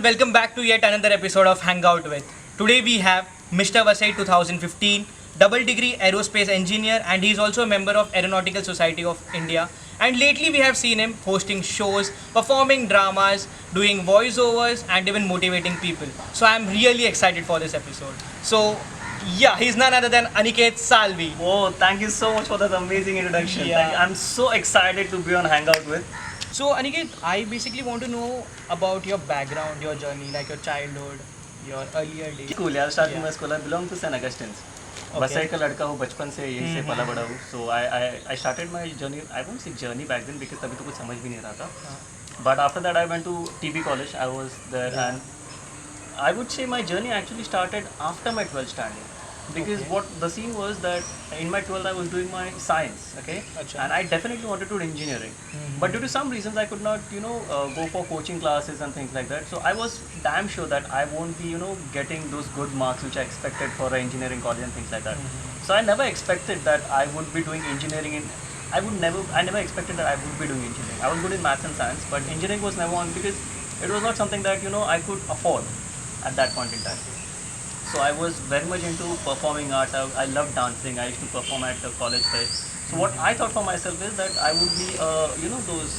everyone, welcome back to yet another episode of Hangout with. Today we have Mr. Vasai 2015, double degree aerospace engineer, and he is also a member of Aeronautical Society of India. And lately we have seen him hosting shows, performing dramas, doing voiceovers, and even motivating people. So I am really excited for this episode. So yeah, he's none other than Aniket Salvi. Oh, thank you so much for that amazing introduction. Yeah. I'm so excited to be on Hangout with. So Aniket, I basically want to know about your background, your journey, like your childhood, your earlier days. Cool यार, starting Yeah. में school I belong to St. Augustine's. Okay. बसाई का लड़का हूँ, बचपन से यहीं से पला बड़ा हूँ. So I started my journey. I won't say journey back then because तभी तो कुछ समझ भी नहीं रहा था. But after that I went to TB college. I was there and I would say my journey actually started after my 12th standard. Because Okay. what the scene was that in my 12th I was doing my science, okay, Acha. and I definitely wanted to do engineering, Mhm. but due to some reasons I could not, go for coaching classes and things like that. So I was damn sure that I won't be, getting those good marks which I expected for an engineering college and things like that. So I never expected that I would be doing engineering in. I never expected that I would be doing engineering. I was good in maths and science, but engineering was never on because it was not something that I could afford at that point in time. So I was very much into performing arts. I loved dancing. I used to perform at the college fest. So what I thought for myself is that I would be, those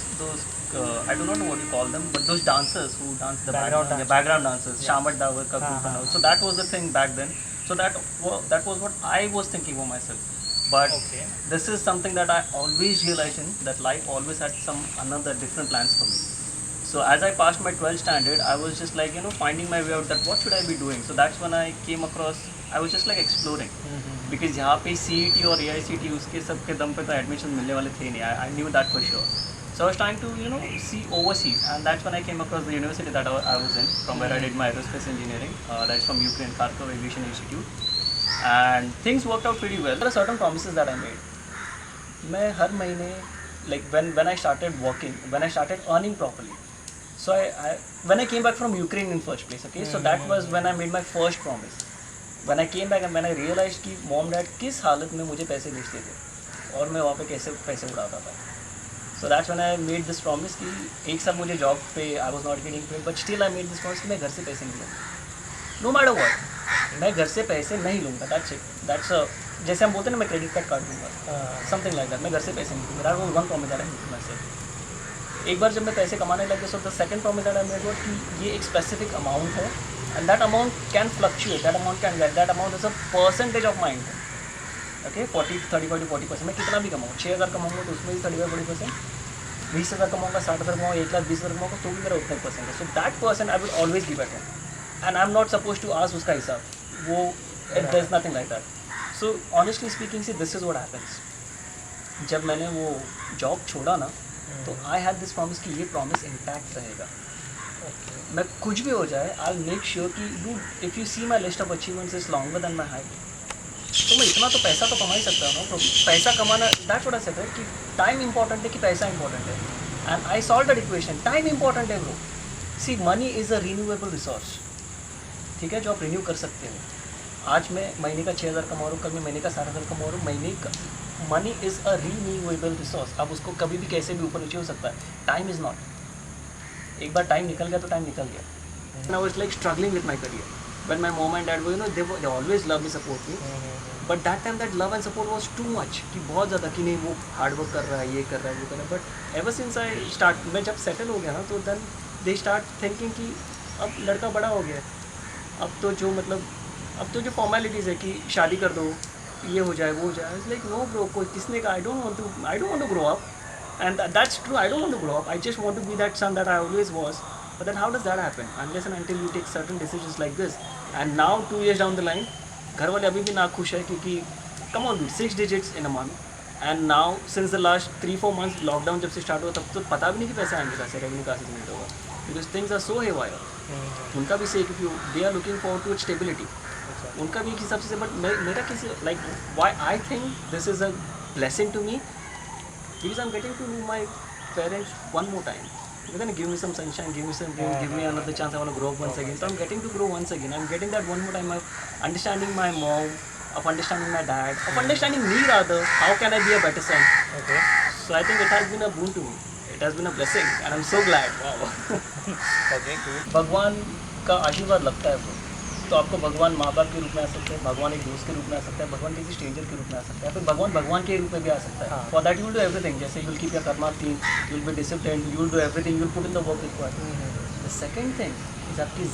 I do not know what you call them, but those dancers who dance the Background background, dancers. background dancers, Yeah. Shamat Davar ka group and all. So that was the thing back then. So that was what I was thinking for myself. But Okay. this is something that I always realized in that life always had some another different plans for me. So as I passed my 12th standard, I was just like, finding my way out that what should I be doing. So that's when I came across, I was just like exploring. Because यहाँ पे CET और AICT उसके सब के दम पे तो admission मिलने वाले थे नहीं. I knew that for sure. So I was trying to, see overseas. And that's when I came across the university that I was in, from where I did my aerospace engineering. That's from Ukraine, Kharkov Aviation Institute. And things worked out pretty well. There are certain promises that I made. मैं हर महीने, like when I started working, when I started earning properly. So when I came back from Ukraine in first place, okay, so that was when I made my first promise. When I came back and when I realized कि mom dad किस हालत में मुझे पैसे भेजते थे और मैं वहाँ पे कैसे पैसे उड़ाता था. So that's when I made this promise कि एक साल मुझे जॉब पे I was not getting paid, but still I made this promise कि मैं घर से पैसे नहीं लूँगा. No matter what, मैं घर से पैसे नहीं लूँगा. That's it. That's जैसे हम बोलते हैं ना मैं क्रेडिट कार्ड काट दूँगा. Something like that. मैं घर से पैसे नहीं लूँगा. That was one promise that I made to myself. एक बार जब मैं पैसे कमाने लगे so the second promise that I made was कि ये एक स्पेसिफिक अमाउंट है and that amount can fluctuate, that amount can very, that amount is a percentage of my income. Okay, 40% मैं कितना भी कमाऊँ, 6,000 कमाऊँगा तो उसमें भी 35-40%, 20,000 कमाऊँगा, 60,000 कमाऊँगा, 1,20,000 कमाऊँगा तो भी मेरा उतना ही परसेंट है. So that percent I will always give at him and I am not suppose to ask उसका हिसाब. वो there is nothing like that. So honestly speaking see this is what happens. जब मैंने वो जॉब छोड़ा ना तो आई हैड दिस प्रॉमिस कि ये प्रॉमिस इंटैक्ट रहेगा. मैं कुछ भी हो जाए आई विल मेक श्योर कि do if you see my list of achievements is longer than my height. तो मैं इतना तो पैसा तो कमा ही सकता हूँ ना. तो पैसा कमाना दैट्स व्हाट आई सेड कि टाइम इंपॉर्टेंट है कि पैसा इंपॉर्टेंट है. And I solve that equation. Time important है bro. See money is a renewable resource. ठीक है, जो आप रिन्यू कर सकते हो. आज मैं महीने का 6,000 कमा रहा हूँ, कल मैं महीने का 60,000 कमा रहा हूँ. महीने का money is a renewable resource. अब उसको कभी भी कैसे भी ऊपर नीचे हो सकता है. Time is not. एक बार टाइम निकल गया तो टाइम निकल गया. And I was like struggling with my career. When my mom and dad were, they always loved me, support me. But that time that love and support was too much. कि बहुत ज़्यादा कि नहीं वो hard work कर रहा है, ये कर रहा है, वो कर रहा है. But ever since I start, मैं जब सेटल हो गया ना तो देन दे स्टार्ट थिंकिंग कि अब लड़का बड़ा हो गया है, अब तो जो फॉर्मेलिटीज़ है कि शादी कर दो, ये हो जाए, वो हो जाए. इट्स लाइक नो ब्रो, कोई किसने का I don't want to grow up. And that's true. I don't want to grow up. I just want to be that son that I always was. But then how does that happen? Unless and until you take certain decisions like this. And now 2 years down the line, घर वाले अभी भी ना खुश है क्योंकि come on dude, 6 digits in a month. And now since the last 3-4 months lockdown जब से स्टार्ट हुआ तब तो पता भी नहीं कि पैसे आएंगे कहाँ से, रेवेन्यू कहाँ से जनरेट होगा. Because things are so haywire. उनका भी से क्योंकि they are looking forward to stability. उनका भी एक हिसाब से. बट मेरा किसी like why I think this is a blessing to me. Because I'm getting to know my parents one more time. They're gonna give me some sunshine, give me another chance. I want to grow up once again. So I'm getting to grow once again. I'm getting that one more time of understanding my mom, of understanding my dad, of understanding me rather. How can I be a better son? Okay. So I think it has been a boon to me. It It has been a blessing and I'm so glad. Wow. Okay, cool. भगवान का आशीर्वाद लगता है bro, तो आपको भगवान माँ बाप के रूप में आ सकते हैं, भगवान एक दोस्त के रूप में आ सकता है, भगवान किसी स्ट्रेंजर के रूप में आ सकता है, फिर भगवान भगवान के रूप में भी आ सकता है. हाँ. For that you will do everything. जैसे you will keep your karma clean, you will be discipline, you will do everything, you will put in the work required. The second thing is आपकी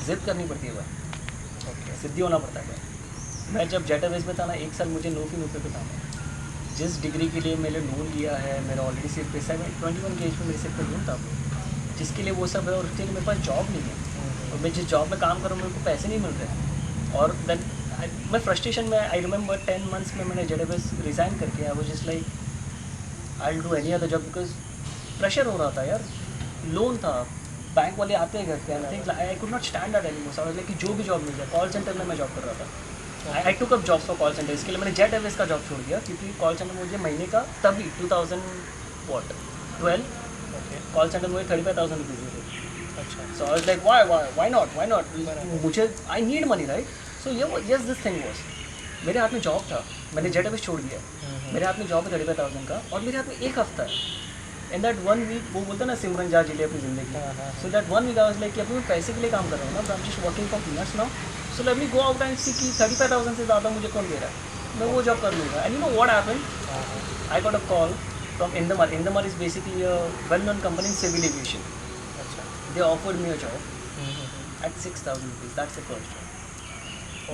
जिद करनी पड़ती है भाई. Okay. सिद्धि होना पड़ता है भाई. मैं जब जेट एयरवेज में था ना, 1 साल मुझे नो फी नो पे था. जिस डिग्री के लिए मैंने लोन लिया है, मेरा ऑलरेडी सिर्फ पैसा है. 21 के एज में मेरे सिर्फ पे लोन था, जिसके लिए वो सब है, और उसके लिए मेरे पास जॉब नहीं है. और मैं जिस जॉब में काम कर रहा हूँ मेरे को पैसे नहीं मिल रहे. और देन मैं फ्रस्ट्रेशन में, आई रिमेंबर 10 मंथ्स में मैंने जेड एयरवेज रिज़ाइन करके, I was just like I will do any other job, because pressure हो रहा था यार. लोन था, बैंक वाले आते हैं घर पे, I think I could not stand that anymore. So I was like कि जो भी जॉब मिल जाए. कॉल सेंटर में मैं जॉब कर रहा था. I took up jobs for call centre. इसके लिए मैंने जेट एयरवेज का जॉब छोड़ दिया, क्योंकि कॉल सेंटर मुझे महीने का तभी 2012 Okay. कॉल सेंटर मुझे 35,000 रुपीज़ देते. अच्छा. So I was like, why not? मुझे I need money, right? So yes, this thing was. मेरे हाथ में जॉब था, मैंने जेट एयरवेज छोड़ दिया. मेरे हाथ में जॉब है 35,000 का, और मेरे हाथ में एक हफ्ता है. इन दैट 1 वीक, वो बोलते हैं ना सिमरन जा जिले अपनी ज़िंदगी. So that 1 week I was like कि अभी मैं पैसे के लिए काम कर रहा हूँ ना, I am just working for peanuts now. So let me go out and see कि 35,000 से ज़्यादा मुझे कौन दे रहा है, मैं वो जॉब कर लूँगा. And you know what happened, I got a call from Indamer. Indamer is basically a well known company in civil aviation. अच्छा. They offered me a job at 6,000 rupees. That's the first job.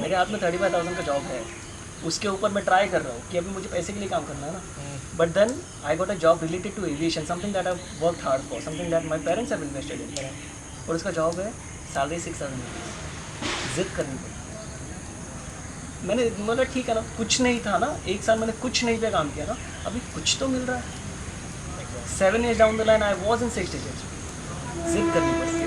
मेरे हाथ में 35,000 का job है, उसके ऊपर मैं try कर रहा हूँ कि अभी मुझे पैसे के लिए काम करना है ना. But then I got a job related to aviation, something that I work hard for, something that my parents have invested in. और उसका जॉब है, सैलरी 6,000 रुपीज़. जिद करनी पड़ी. मैंने बोला ठीक है ना, कुछ नहीं था ना, 1 साल मैंने कुछ नहीं पे काम किया ना, अभी कुछ तो मिल रहा है. 7 years down the line I was in 6 digits. जिद करनी पड़ती है.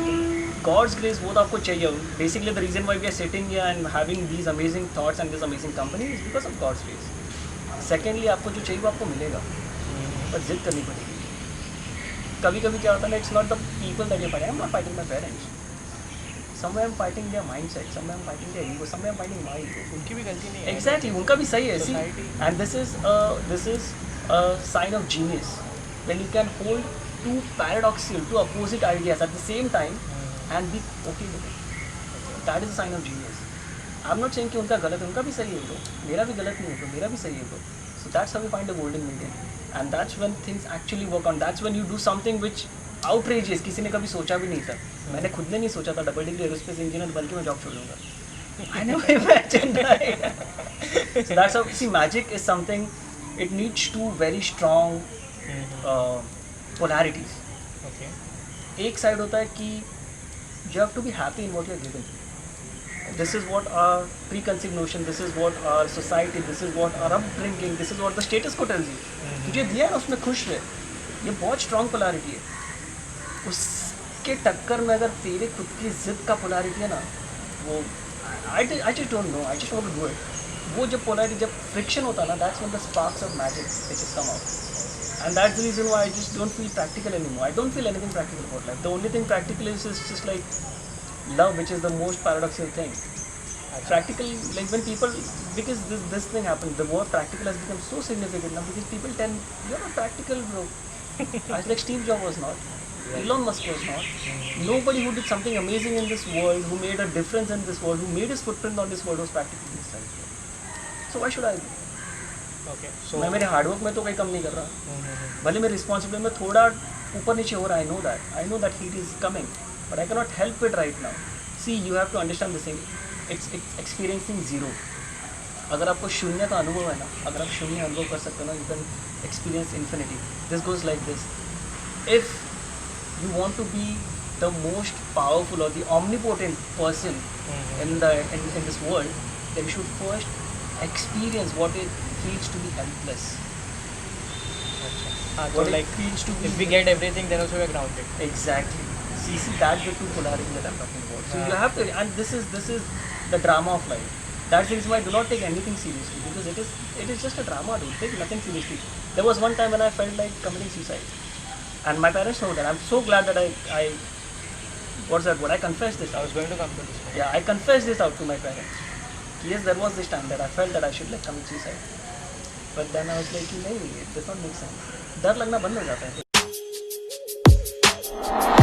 गॉड्स ग्रेस वो तो आपको चाहिए. Basically the reason why we are sitting and having these amazing thoughts and this amazing company is because of God's grace. Secondly आपको जो चाहिए वो आपको मिलेगा, पर जिद करनी पड़ेगी. कभी कभी क्या होता है ना, it's not the people that you fighting. I am not fighting my parents. Somewhere I am fighting there mindset, somewhere I am fighting their ego, somewhere I am fighting my ego. उनकी भी गलती नहीं है. Exactly, उनका भी सही है. See, Society. And this is a sign of genius when you can hold two paradoxical, two opposite ideas at the same time and be okay with it. That is a sign of genius. I'm not saying कि उनका गलत है, उनका भी सही है तो, मेरा भी गलत नहीं है तो, मेरा भी सही है तो. So that's how we find a golden median, and that's when things actually work on. That's when you do something which outrageous, किसी ने कभी सोचा भी नहीं था. मैंने खुद ने नहीं सोचा था डबल डिग्री एरोस्पेस इंजीनियर बल्कि मैं जॉब छोड़ दूँगा. I never imagined that. So that's how, see, magic is something, it needs two very strong polarities. Okay. एक साइड होता है कि you have to be happy in what you are given. This is what our preconceived notion, this is what our society, this is what our upbringing, this is what the status quo tells you. तुझे दिया है ना, उसमें खुश रहे. ये बहुत strong polarity है. उसके टक्कर में अगर तेरे खुद की जिद का पोलैरिटी है ना, वो I just don't know, I just want to do it. वो जब पोलैरिटी, जब फ्रिक्शन होता है ना, that's when the sparks of magic which has come out. And that's the reason why I just don't feel practical anymore. I don't feel anything practical about life. The only thing practical is just like love, which is the most paradoxical thing. Practical, like when people, because this thing happened, the word practical has become so significant now, because people tell, you're not practical, bro. I was like, Steve Jobs was not. Elon Musk was not. Nobody who did something amazing in this world, who made a difference in this world, who made his footprint on this world was practical in this life. So why should I be? Okay. So मैं मेरे hard work में तो कोई कम नहीं कर रहा. भले मेरी रिस्पॉन्सिबिलिटी में थोड़ा ऊपर नीचे हो रहा है. I know that heat is coming, but I can not help it right now. See, you have to understand this thing, it's experiencing zero. अगर आपको शून्य का अनुभव है ना, अगर आप शून्य अनुभव कर सकते हो ना, you can experience infinity. This goes like this. If you want to be the most powerful or the omnipotent person in this world, then you should first experience what it feels to be helpless. so What like it feels to be. if we get everything, then also we are grounded. Exactly. See, that's the two polarity that I'm talking about. So you have to, and this is the drama of life. That's the reason why I do not take anything seriously, because it is just a drama, dude. Take nothing seriously. There was one time when I felt like committing suicide. And my parents know that. I'm so glad that I what's that word? I confessed this. I was going to come to this. Yeah, I confessed this out to my parents. Yes, there was this time that I felt that I should like commit suicide. But then I was like, नहीं, it does not make sense. डर लगना बंद हो जाता है. Bye.